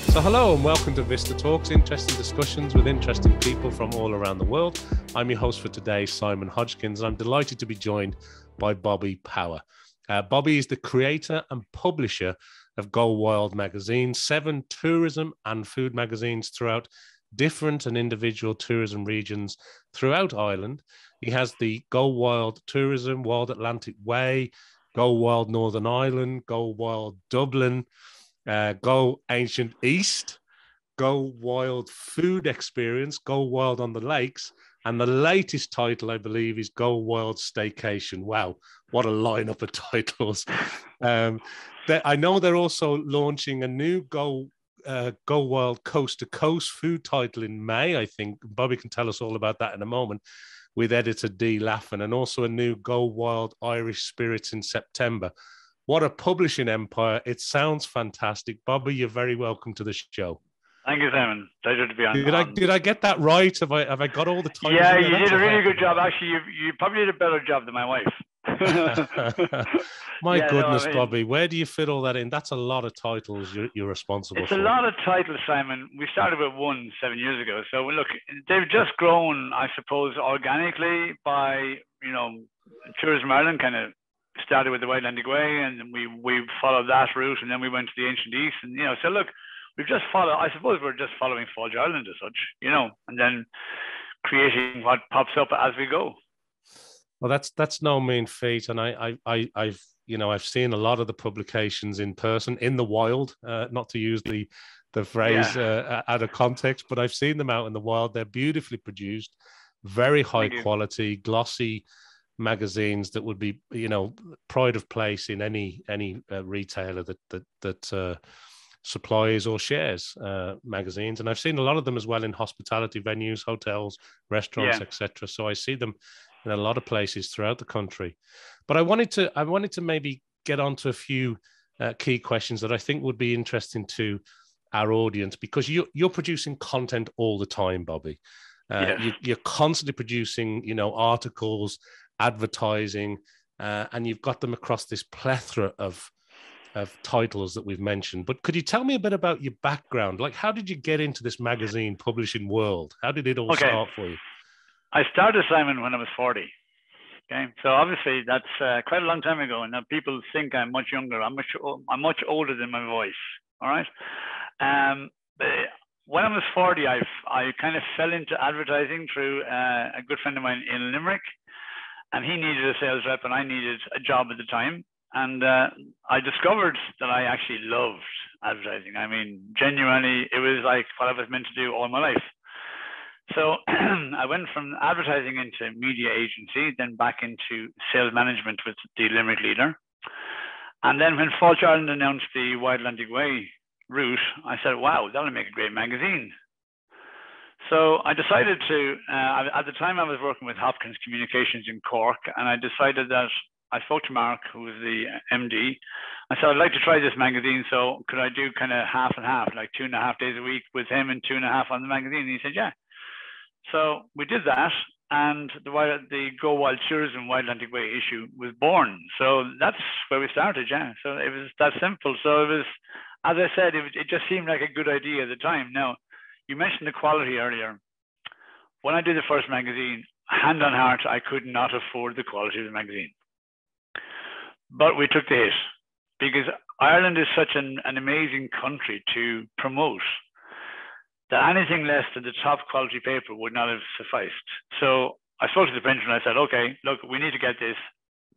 So hello and welcome to VistaTalks, interesting discussions with interesting people from all around the world. I'm your host for today, Simon Hodgkins, and I'm delighted to be joined by Bobby Power. Bobby is the creator and publisher of Go Wild magazine, 7 tourism and food magazines throughout different and individual tourism regions throughout Ireland. He has the Go Wild Tourism, Wild Atlantic Way, Go Wild Northern Ireland, Go Wild Dublin, Go Ancient East, Go Wild Food Experience, Go Wild on the Lakes, and the latest title, I believe, is Go Wild Staycation. Wow, what a lineup of titles. I know they're also launching a new Go Wild Coast to Coast food title in May, I think. Bobby can tell us all about that in a moment, with editor Dee Laffin, and also a new Go Wild Irish Spirits in September. What a publishing empire. It sounds fantastic. Bobby, you're very welcome to the show. Thank you, Simon. Pleasure to be on. Did I get that right? Have I got all the titles? Yeah, you did a really good job. Actually, you probably did a better job than my wife. My goodness, Bobby, where do you fit all that in? That's a lot of titles you're responsible for. It's a lot of titles, Simon. We started with 7 years ago. So look, they've just grown, I suppose, organically by, Tourism Ireland kind of started with the Wild Atlantic Way, and then we followed that route, and then we went to the Ancient East, and so look, we've just followed. I suppose we're just following Falls Ireland as such, and then creating what pops up as we go. Well, that's no mean feat, and I've seen a lot of the publications in person in the wild, not to use the phrase out of context, but I've seen them out in the wild. They're beautifully produced, very high quality, glossy magazines that would be, pride of place in any retailer that supplies or shares magazines. And I've seen a lot of them as well in hospitality venues, hotels, restaurants, etc. So I see them in a lot of places throughout the country. But I wanted to maybe get onto a few key questions that I think would be interesting to our audience, because you're producing content all the time, Bobby. You're constantly producing, articles, advertising, and you've got them across this plethora of titles that we've mentioned. But could you tell me a bit about your background? Like, how did you get into this magazine publishing world? How did it all start for you? I started, Simon, when I was 40. Okay, so obviously that's quite a long time ago, and now people think I'm much younger. I'm much older than my voice. All right. When I was 40, I kind of fell into advertising through a good friend of mine in Limerick, and he needed a sales rep, and I needed a job at the time. And I discovered that I actually loved advertising. I mean, genuinely, it was like what I was meant to do all my life. So I went from advertising into media agency, then back into sales management with the Limerick leader. And then when Falls Ireland announced the Wild Atlantic Way route, I said, wow, that'll make a great magazine. So I decided to, at the time I was working with Hopkins Communications in Cork, and I decided that I spoke to Mark, who was the MD. I said, I'd like to try this magazine, so could I do kind of half and half, like 2.5 days a week with him and 2.5 on the magazine? And he said, yeah. So we did that, and the Go Wild Tourism Wild Atlantic Way issue was born. So that's where we started, yeah. So it was that simple. So it was, as I said, it just seemed like a good idea at the time. Now, you mentioned the quality earlier. When I did the first magazine, hand on heart, I could not afford the quality of the magazine. But we took the hit because Ireland is such an amazing country to promote that anything less than the top quality paper would not have sufficed. So I spoke to the printer and I said, okay, look, we need to get this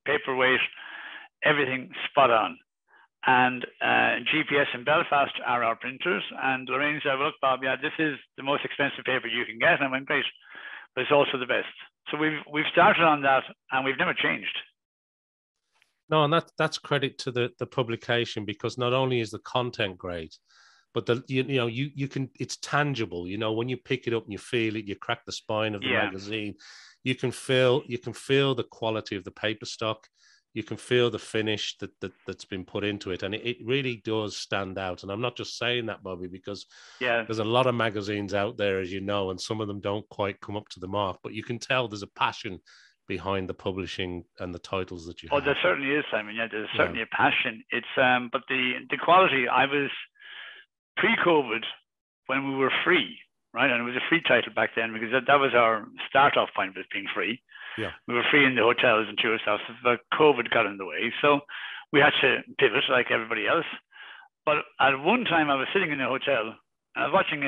paperweight, everything spot on. And GPS in Belfast are our printers. And Lorraine said, well, look, Bob, yeah, this is the most expensive paper you can get. And I went, great, but it's also the best. So we've started on that, and we've never changed. No, and that's credit to the publication, because not only is the content great, but you can, it's tangible. When you pick it up and you feel it, you crack the spine of the magazine. You can feel the quality of the paper stock. You can feel the finish that's been put into it, and it really does stand out. And I'm not just saying that, Bobby, because there's a lot of magazines out there, as you know, and some of them don't quite come up to the mark. But you can tell there's a passion behind the publishing and the titles that you have. Oh, there certainly is, Simon. Yeah, there's certainly a passion. It's but the quality. pre-COVID, when we were free, right? And it was a free title back then because that was our start-off point, was being free. Yeah. We were free in the hotels and tourist houses, but COVID got in the way. So we had to pivot like everybody else. But at one time I was sitting in a hotel and I was watching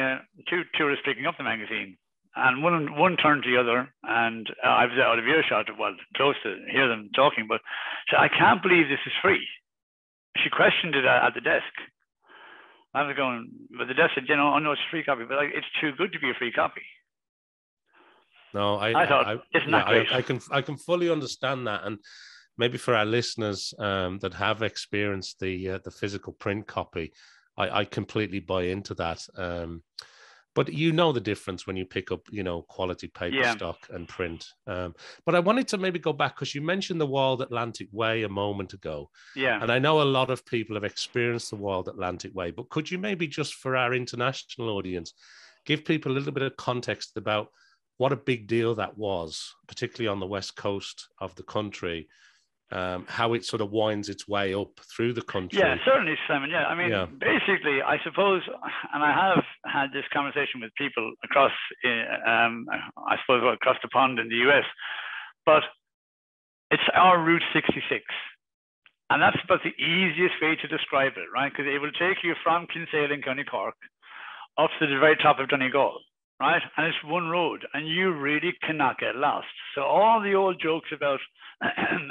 two tourists picking up the magazine. And one turned to the other, and I was out of earshot, well, close to hear them talking, but she said, I can't believe this is free. She questioned it at the desk. I was going, but the desk said, oh no, it's a free copy, but it's too good to be a free copy. No, I thought, isn't that great? I can fully understand that. And maybe for our listeners that have experienced the physical print copy, I completely buy into that. But you know the difference when you pick up, quality paper stock and print. But I wanted to maybe go back because you mentioned the Wild Atlantic Way a moment ago. Yeah. And I know a lot of people have experienced the Wild Atlantic Way, but could you maybe just for our international audience, give people a little bit of context about what a big deal that was, particularly on the west coast of the country, how it sort of winds its way up through the country. Yeah, certainly, Simon. Yeah, I mean, basically, I suppose, and I have had this conversation with people across, I suppose, across the pond in the US, but it's our Route 66. And that's about the easiest way to describe it, right? Because it will take you from Kinsale in County Cork up to the very top of Donegal, right? And it's one road, and you really cannot get lost. So all the old jokes about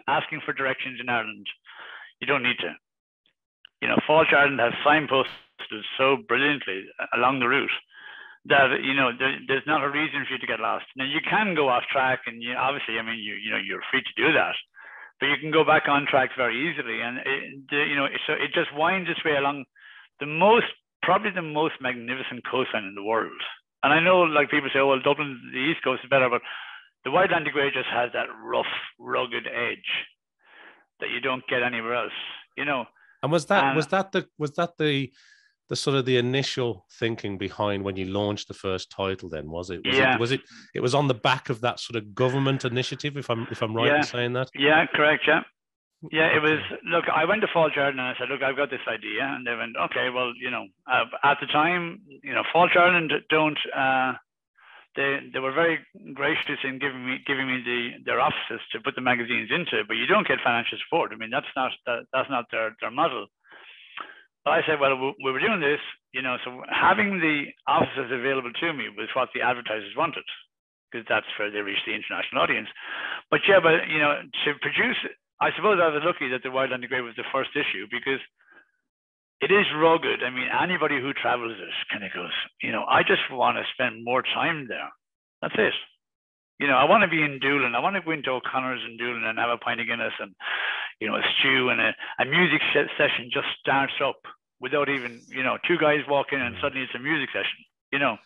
asking for directions in Ireland, you don't need to. Falch Ireland has signposted so brilliantly along the route that there's not a reason for you to get lost. Now you can go off track, and obviously, I mean, you're free to do that, but you can go back on track very easily, and so it just winds its way along probably the most magnificent coastline in the world. And I know, like people say, oh, well, Dublin, the East Coast is better, but the Wild Atlantic Way just has that rough, rugged edge that you don't get anywhere else, And was that the sort of the initial thinking behind when you launched the first title? Then was it? It was on the back of that sort of government initiative, if I'm right in saying that. Yeah, correct. Yeah. Yeah, it was, look, I went to Falch Ireland and I said, look, I've got this idea. And they went, okay, well, at the time, Falch Ireland they were very gracious in giving me their offices to put the magazines into, but you don't get financial support. I mean, that's not their model. But I said, well, we were doing this, so having the offices available to me was what the advertisers wanted, because that's where they reach the international audience. But to produce, I suppose I was lucky that the Wild Atlantic Way was the first issue, because it is rugged. I mean, anybody who travels it kind of goes, I just want to spend more time there. That's it. I want to be in Doolin. I want to go into O'Connor's in Doolin and have a pint of Guinness and, a stew, and a music session just starts up without even, two guys walk in and suddenly it's a music session,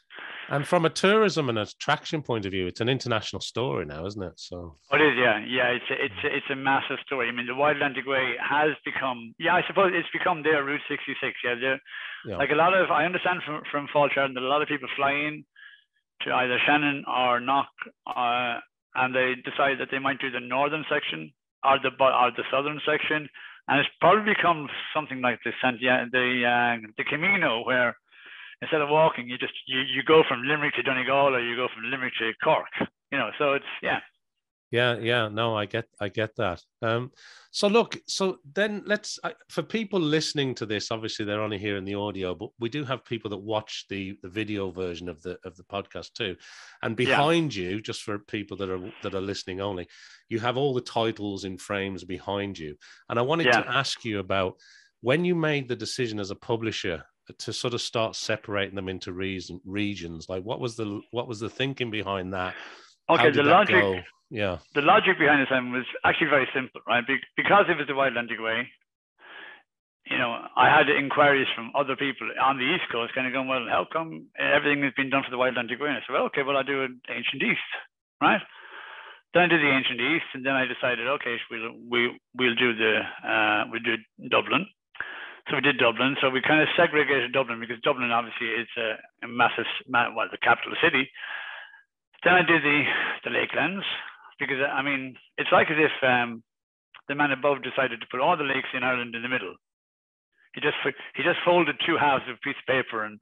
And from a tourism and attraction point of view, it's an international story now, isn't it? So it is, yeah. It's a massive story. I mean, the Wild Atlantic Way has become, I suppose it's become their Route 66. Like a lot of, I understand from Falch Ireland that a lot of people fly in to either Shannon or Knock, and they decide that they might do the northern section or the southern section, and it's probably become something like the Camino, where instead of walking, you go from Limerick to Donegal, or you go from Limerick to Cork. So it's Yeah. No, I get that. So then let's, for people listening to this, obviously they're only hearing the audio, but we do have people that watch the video version of the podcast too. And behind you, just for people that are listening only, you have all the titles in frames behind you. And I wanted to ask you about when you made the decision as a publisher to sort of start separating them into regions. Like, what was the thinking behind that? Okay, the logic. Yeah. The logic behind this was actually very simple, right? Because it was the Wild Atlantic Way, I had inquiries from other people on the East Coast kind of going, well, how come everything has been done for the Wild Atlantic Way? And I said, well, okay, well, I'll do an Ancient East, right? Then I did the Ancient East, and then I decided, okay, we'll do Dublin. So we did Dublin. So we kind of segregated Dublin, because Dublin obviously is a massive, the capital city. Then I did the Lakelands, because I mean, it's like as if the man above decided to put all the lakes in Ireland in the middle. He just folded two halves of a piece of paper and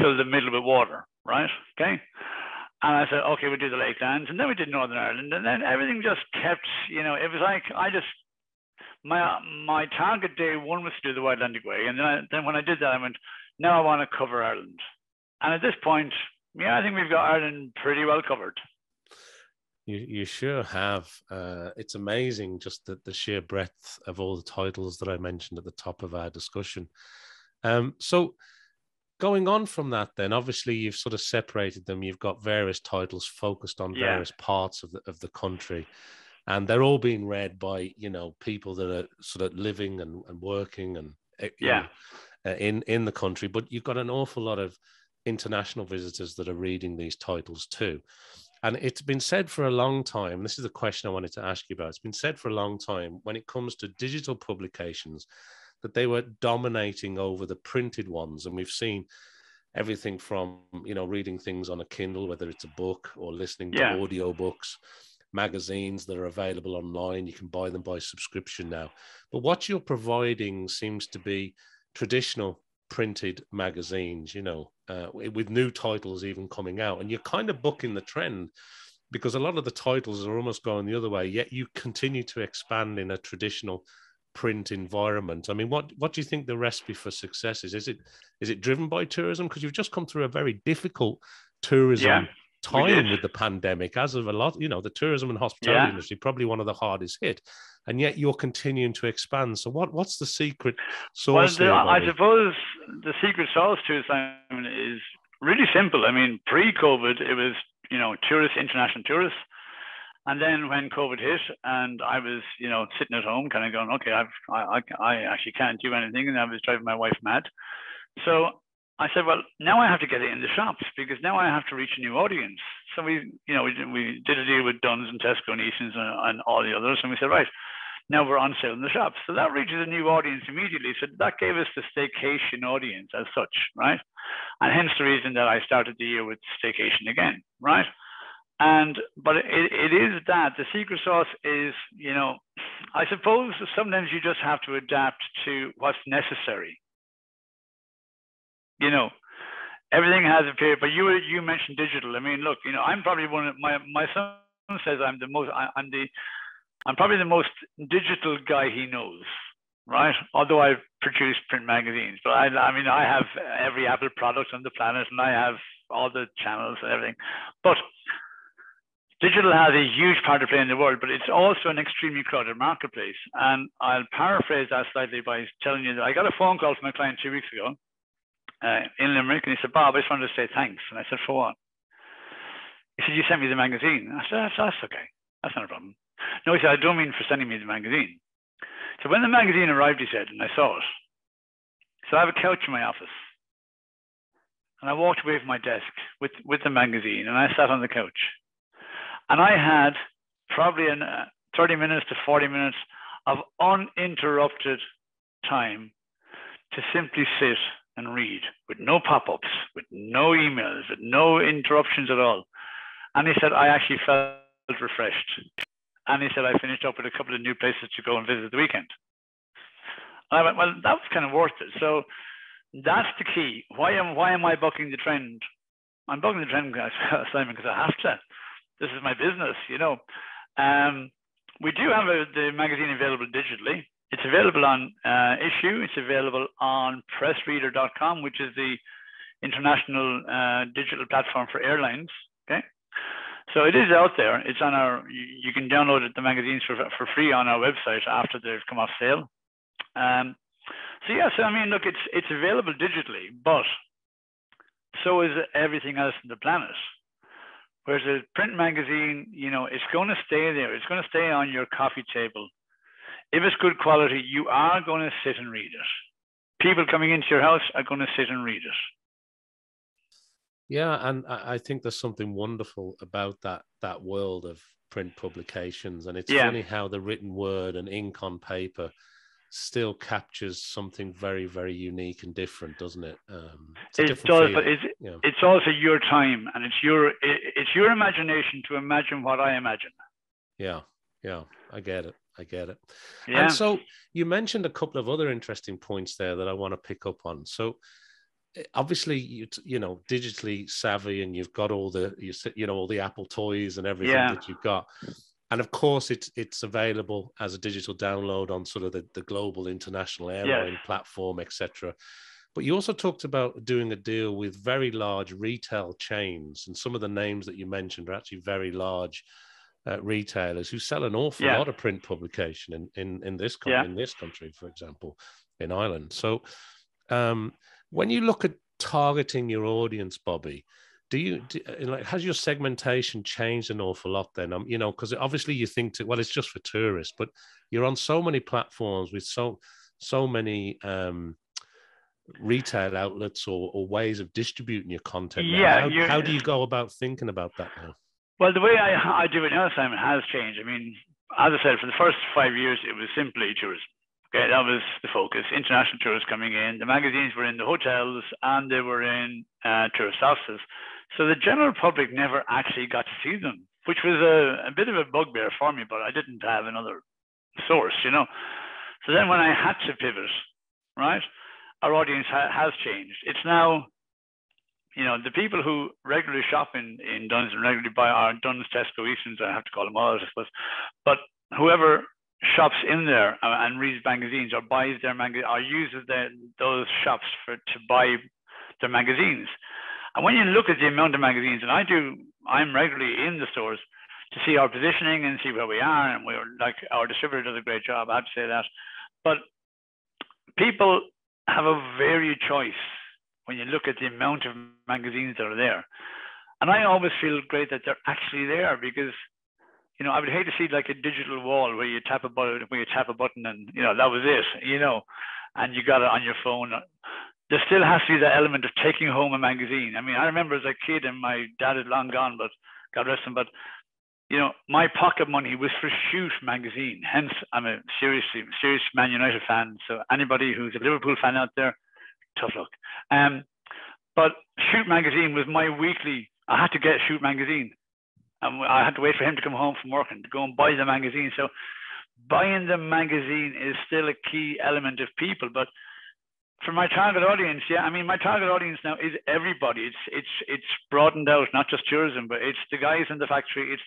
filled the middle with water, right? Okay. And I said, okay, we'll do the Lakelands, and then we did Northern Ireland, and then everything just kept, you know, it was like my target day one was to do the Wild Atlantic Way, and then when I did that, I went, now I want to cover Ireland. And at this point, yeah, I think we've got Ireland pretty well covered. You sure have. It's amazing just the sheer breadth of all the titles that I mentioned at the top of our discussion. So going on from that, then obviously you've sort of separated them. You've got various titles focused on various parts of the country, and they're all being read by, you know, people that are sort of living and working and in the country. But you've got an awful lot of international visitors that are reading these titles too. And it's been said for a long time, this is the question I wanted to ask you about. It's been said for a long time when it comes to digital publications that they were dominating over the printed ones. And we've seen everything from, you know, reading things on a Kindle, whether it's a book, or listening to audiobooks, magazines that are available online. You can buy them by subscription now. But what you're providing seems to be traditional printed magazines, you know, with new titles even coming out, and you're kind of bucking the trend because a lot of the titles are almost going the other way, yet you continue to expand in a traditional print environment. I mean, what do you think the recipe for success is? Is it driven by tourism? Because you've just come through a very difficult tourism time with the pandemic, as of a lot, you know, the tourism and hospitality industry, probably one of the hardest hit, and yet you're continuing to expand. So what's the secret sauce here, I suppose the secret sauce to Simon is really simple. I mean, pre-COVID, it was, you know, tourists, international tourists. And then when COVID hit and I was, you know, sitting at home kind of going, okay, I actually can't do anything. And I was driving my wife mad. So I said, well, now I have to get it in the shops because now I have to reach a new audience. So we did a deal with Dunn's and Tesco and Eason's and all the others. And we said, right, now we're on sale in the shops. So that reaches a new audience immediately. So that gave us the staycation audience as such, right? And hence the reason that I started the year with staycation again, right? But it is that the secret sauce is, you know, I suppose sometimes you just have to adapt to what's necessary. You know, everything has a period, but you mentioned digital. I mean, look, you know, I'm probably one of my son says I'm probably the most digital guy he knows, right? Although I've produced print magazines, but I mean, I have every Apple product on the planet and I have all the channels and everything. But digital has a huge part to play in the world, but it's also an extremely crowded marketplace. And I'll paraphrase that slightly by telling you that I got a phone call from a client 2 weeks ago in Limerick, and he said, Bob, I just wanted to say thanks. And I said, for what? He said, you sent me the magazine. I said, that's okay. That's not a problem. No, he said, I don't mean for sending me the magazine. So when the magazine arrived, he said, and I saw it. So I have a couch in my office. And I walked away from my desk with the magazine, and I sat on the couch. And I had probably 30 minutes to 40 minutes of uninterrupted time to simply sit and read with no pop-ups, with no emails, with no interruptions at all. And he said, I actually felt refreshed. And he said, I finished up with a couple of new places to go and visit the weekend. And I went, well, that was kind of worth it. So that's the key. Why am I bucking the trend? I'm bucking the trend, Simon, because I have to. This is my business, you know. We do have the magazine available digitally. It's available on Issue. It's available on pressreader.com, which is the international digital platform for airlines. Okay. So it is out there. It's on you can download the magazines for free on our website after they've come off sale. So I mean, look, it's available digitally, but so is everything else on the planet. Whereas a print magazine, you know, it's going to stay there. It's going to stay on your coffee table. If it's good quality, you are going to sit and read it. People coming into your house are going to sit and read it. Yeah, and I think there's something wonderful about that world of print publications. And it's funny how the written word and ink on paper still captures something very, very unique and different, doesn't it? It does, but it's also your time, and it's your imagination to imagine what I imagine. Yeah, I get it. I get it. Yeah. And so you mentioned a couple of other interesting points there that I want to pick up on. So obviously, you know, digitally savvy, and you've got all the, you know, all the Apple toys and everything that you've got. And of course, it's available as a digital download on sort of the global international airline platform, etc. But you also talked about doing a deal with very large retail chains, and some of the names that you mentioned are actually very large retailers who sell an awful lot of print publication in this country, for example, in Ireland. So when you look at targeting your audience, Bobby, like, has your segmentation changed an awful lot then? You know, because obviously you think well, it's just for tourists, but you're on so many platforms with so many retail outlets or ways of distributing your content now. How do you go about thinking about that now? Well, the way I do it now, Simon, has changed. I mean, as I said, for the first 5 years, it was simply tourism. Okay, that was the focus. International tourists coming in. The magazines were in the hotels and they were in tourist offices. So the general public never actually got to see them, which was a bit of a bugbear for me, but I didn't have another source, you know. So then when I had to pivot, right, our audience has changed. It's now, you know, the people who regularly shop in Dunn's and regularly buy our Dunn's, Tesco, Easton's, I have to call them all, I suppose, but whoever shops in there and reads magazines or buys their magazine or uses those shops to buy their magazines. And when you look at the amount of magazines, and I'm regularly in the stores to see our positioning and see where we are, and we're like, our distributor does a great job, I have to say that. But people have a varied choice when you look at the amount of magazines that are there. And I always feel great that they're actually there, because, you know, I would hate to see like a digital wall where you tap a button and, you know, that was it, you know, and you got it on your phone. There still has to be that element of taking home a magazine. I mean, I remember as a kid, and my dad is long gone, but God rest him, but, you know, my pocket money was for Shoot magazine. Hence, I'm a serious Man United fan. So anybody who's a Liverpool fan out there, tough luck. But Shoot magazine was my weekly. I had to get Shoot magazine. I had to wait for him to come home from work and to go and buy the magazine. So buying the magazine is still a key element of people. But for my target audience, I mean, my target audience now is everybody. It's broadened out, not just tourism, but it's the guys in the factory, it's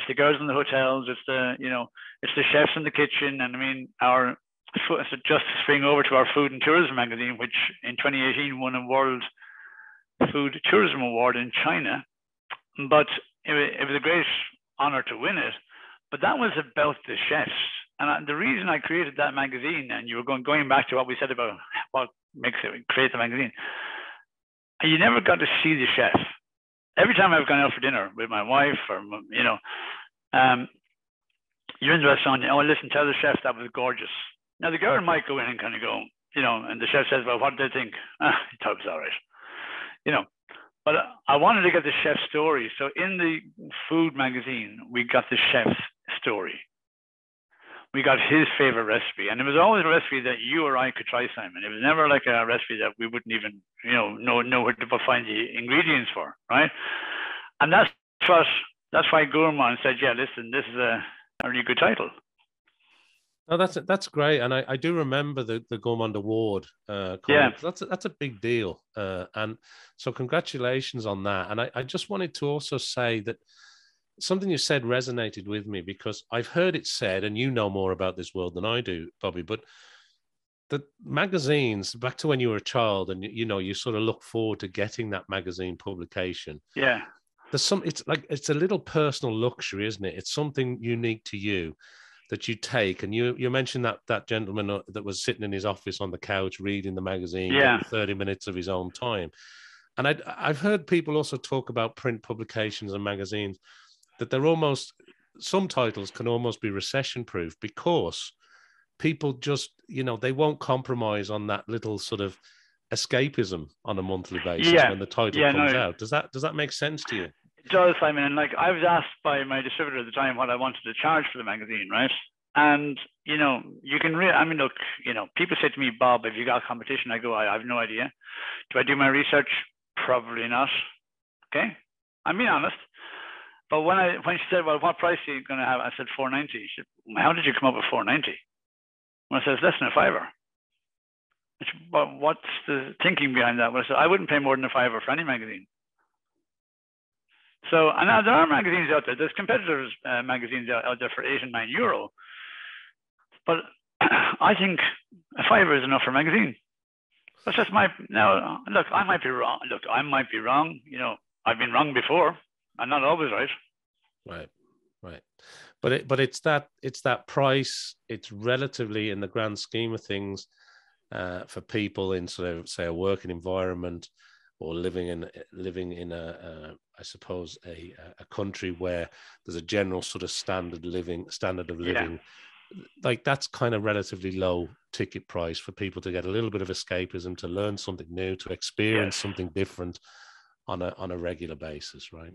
the girls in the hotels, it's the chefs in the kitchen. And I mean, just to swing over to our Food and Tourism magazine, which in 2018 won a World Food Tourism Award in China. But it was a great honor to win it. But that was about the chefs. And the reason I created that magazine, and you were going back to what we said about what makes it create the magazine, you never got to see the chef. Every time I've gone out for dinner with my wife, or, you know, you're in the restaurant, oh, listen, tell the chef that was gorgeous. Now, the girl might go in and kind of go, you know, and the chef says, well, what did they think? He thought it was all right, you know. But I wanted to get the chef's story. So in the food magazine, we got the chef's story. We got his favorite recipe. And it was always a recipe that you or I could try, Simon. It was never like a recipe that we wouldn't even, you know where to find the ingredients for, right? And that's why Gourmand said, yeah, listen, this is a really good title. Oh, that's great, and I do remember the Gourmand Award. That's a big deal, and so congratulations on that. And I just wanted to also say that something you said resonated with me, because I've heard it said, and you know more about this world than I do, Bobby, but the magazines, back to when you were a child, and you know, you sort of look forward to getting that magazine publication. Yeah, it's a little personal luxury, isn't it? It's something unique to you that you take. And you mentioned that gentleman that was sitting in his office on the couch reading the magazine, getting 30 minutes of his own time. And I've heard people also talk about print publications and magazines, that they're almost, some titles can almost be recession proof, because people just, you know, they won't compromise on that little sort of escapism on a monthly basis when the title comes out. Does that make sense to you? It does, Simon. And like, I was asked by my distributor at the time what I wanted to charge for the magazine, right? And, you know, you can I mean, look, you know, people say to me, Bob, have you got competition? I go, I have no idea. Do I do my research? Probably not. Okay. I'm being honest. But when she said, well, what price are you going to have? I said, 490. She said, how did you come up with 490? When I said, it's less than a fiver. I said, well, what's the thinking behind that? Well, I said, I wouldn't pay more than a fiver for any magazine. So, and now there are magazines out there. There's competitors' magazines out there for €8 and €9. But I think a fiver is enough for a magazine. That's just now, look, I might be wrong. Look, I might be wrong. You know, I've been wrong before. I'm not always right. Right. But it's that price. It's relatively, in the grand scheme of things, for people in sort of, say, a working environment, or living in a I suppose a country where there's a general sort of standard of living. Yeah. Like, that's kind of relatively low ticket price for people to get a little bit of escapism, to learn something new, to experience something different on a regular basis, right?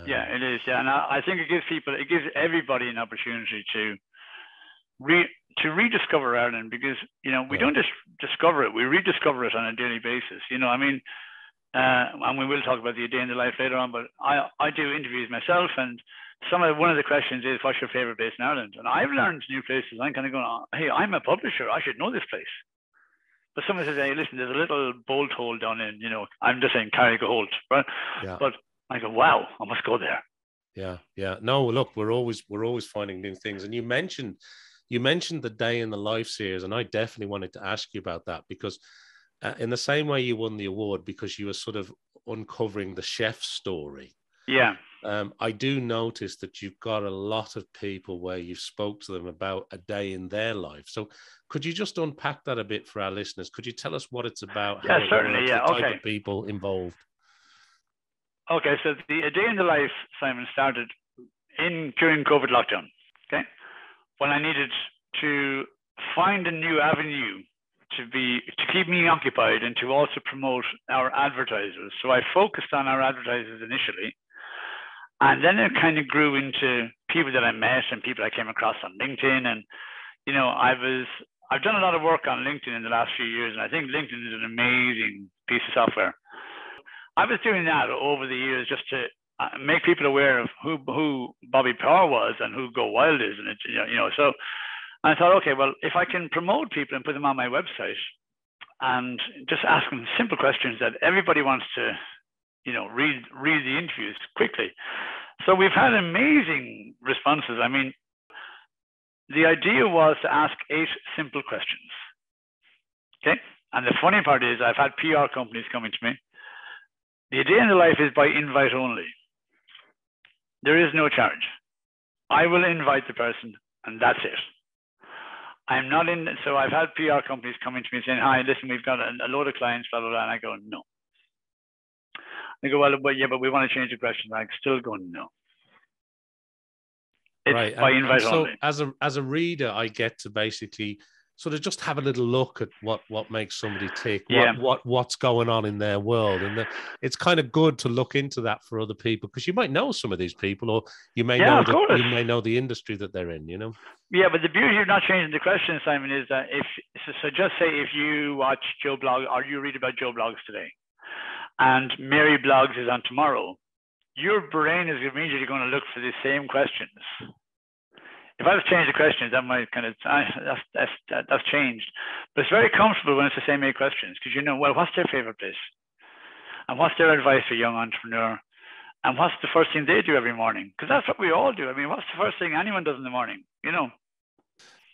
Yeah, it is. Yeah, and I think it gives everybody an opportunity to rediscover Ireland, because, you know, we don't just discover it, we rediscover it on a daily basis. You know, I mean, and we will talk about the day in the life later on, but I do interviews myself, and one of the questions is, what's your favorite place in Ireland? And I've learned new places. I'm kind of going, hey, I'm a publisher, I should know this place. But someone says, hey, listen, there's a little bolt hole down in, you know, I'm just saying Carrigaholt, but I go, wow, I must go there. Yeah. No, look, we're always finding new things. And you mentioned the Day in the Life series, and I definitely wanted to ask you about that, because in the same way you won the award because you were sort of uncovering the chef's story. Yeah. I do notice that you've got a lot of people where you've spoke to them about a day in their life. So could you just unpack that a bit for our listeners? Could you tell us what it's about? Yeah, certainly. Yeah. The type of people involved. Okay, so A Day in the Life, Simon, started during COVID lockdown. Okay, when I needed to find a new avenue to keep me occupied and to also promote our advertisers. So I focused on our advertisers initially, and then it kind of grew into people that I met and people I came across on LinkedIn. And, you know, I've done a lot of work on LinkedIn in the last few years, and I think LinkedIn is an amazing piece of software. I was doing that over the years just to make people aware of who Bobby Power was and who Go Wild is, and so I thought, okay, well, if I can promote people and put them on my website and just ask them simple questions that everybody wants to, you know, read the interviews quickly. So we've had amazing responses. I mean, the idea was to ask 8 simple questions. Okay, and the funny part is I've had PR companies coming to me. The Day in the Life is by invite only. There is no charge. I will invite the person, and that's it. I'm not in. So I've had PR companies coming to me saying, "Hi, listen, we've got a load of clients, blah blah blah," and I go, "No." They go, "Well, but we want to change the question." I still go, "No." It's right. by invite so only. As a reader, I get to basically sort of just have a little look at what makes somebody tick, what's going on in their world, and it's kind of good to look into that for other people, because you might know some of these people, or you may know the industry that they're in, you know. Yeah, but the beauty of not changing the question, Simon, is that just say if you watch Joe Blog or you read about Joe Blogs today, and Mary Blogs is on tomorrow, your brain is immediately going to look for the same questions. If I was to change the questions, that might kind of that's changed. But it's very comfortable when it's the same 8 questions, because you know, well, what's their favorite place, and what's their advice for a young entrepreneur, and what's the first thing they do every morning? Because that's what we all do. I mean, what's the first thing anyone does in the morning? You know.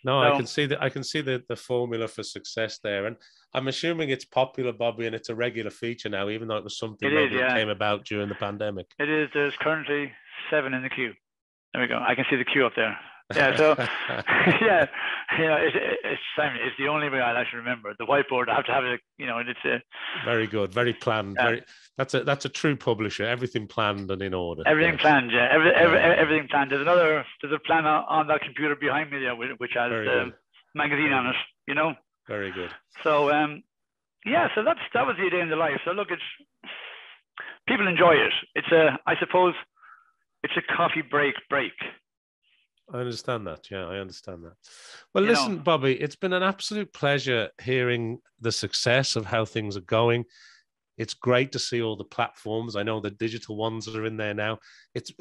No, so, I can see the formula for success there, and I'm assuming it's popular, Bobby, and it's a regular feature now, even though it was something that came about during the pandemic. It is. There's currently 7 in the queue. There we go. I can see the queue up there. Yeah, so it's Simon. It's the only way I'll actually remember. The whiteboard, I have to have it. You know, and it's a very good, very planned. That's a true publisher. Everything planned and in order. Everything planned. Yeah, everything planned. There's a plan on that computer behind me there, which has the magazine on it. You know. Very good. So so that was the Day in the Life. So look, people enjoy it. I suppose it's a coffee break. I understand that. Yeah, I understand that. Well, listen, Bobby, it's been an absolute pleasure hearing the success of how things are going. It's great to see all the platforms. I know the digital ones are in there now.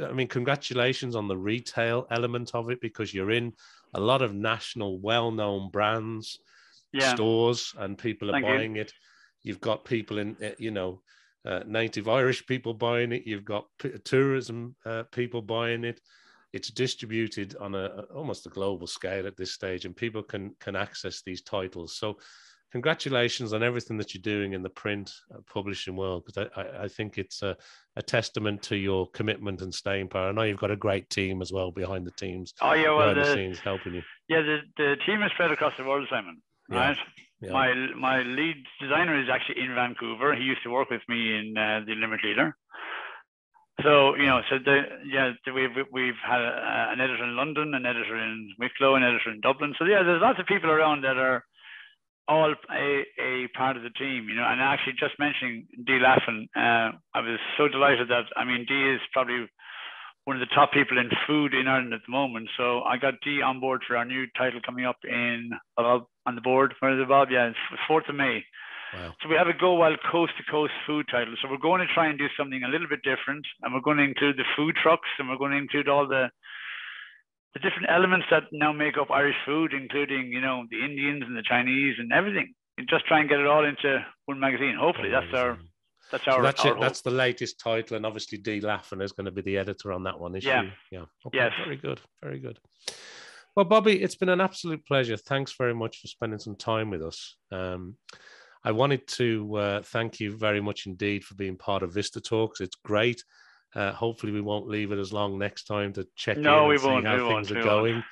I mean, congratulations on the retail element of it, because you're in a lot of national, well-known brands, stores, and people are buying it. You've got people in, native Irish people buying it. You've got tourism people buying it. It's distributed on almost a global scale at this stage, and people can access these titles. So congratulations on everything that you're doing in the print publishing world, because I think it's a testament to your commitment and staying power. I know you've got a great team as well behind the scenes. Oh yeah, well, behind the scenes helping you. Yeah, the team is spread across the world, Simon. Right. Yeah. My lead designer is actually in Vancouver. He used to work with me in the Limerick Leader. So we've had an editor in London, an editor in Wicklow, an editor in Dublin. So there's lots of people around that are all a part of the team, and actually just mentioning Dee Laffin, I was so delighted that, Dee is probably one of the top people in food in Ireland at the moment. So I got Dee on board for our new title coming up on the board. Where is it, Bob? Yeah, it's 4th of May. Wow. So we have a Go Wild Coast to Coast food title. So we're going to try and do something a little bit different, and we're going to include the food trucks, and we're going to include all the different elements that now make up Irish food, including, the Indians and the Chinese and everything. And just try and get it all into one magazine. Hopefully, that's the latest title, and obviously Dee Laffin is going to be the editor on that one, isn't she? Yeah. Okay. Yes. Very good. Very good. Well, Bobby, it's been an absolute pleasure. Thanks very much for spending some time with us. I wanted to thank you very much indeed for being part of VistaTalks. It's great. Hopefully we won't leave it as long next time to check in and see how things are going.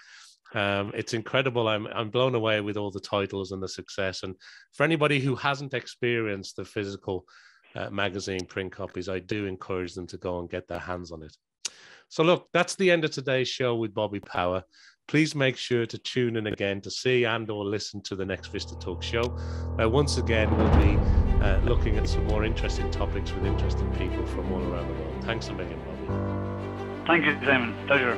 It's incredible. I'm blown away with all the titles and the success. And for anybody who hasn't experienced the physical magazine print copies, I do encourage them to go and get their hands on it. So look, that's the end of today's show with Bobby Power. Please make sure to tune in again to see and or listen to the next VistaTalks show. Once again, we'll be looking at some more interesting topics with interesting people from all around the world. Thanks a million, Bobby. Thank you, Simon. Pleasure.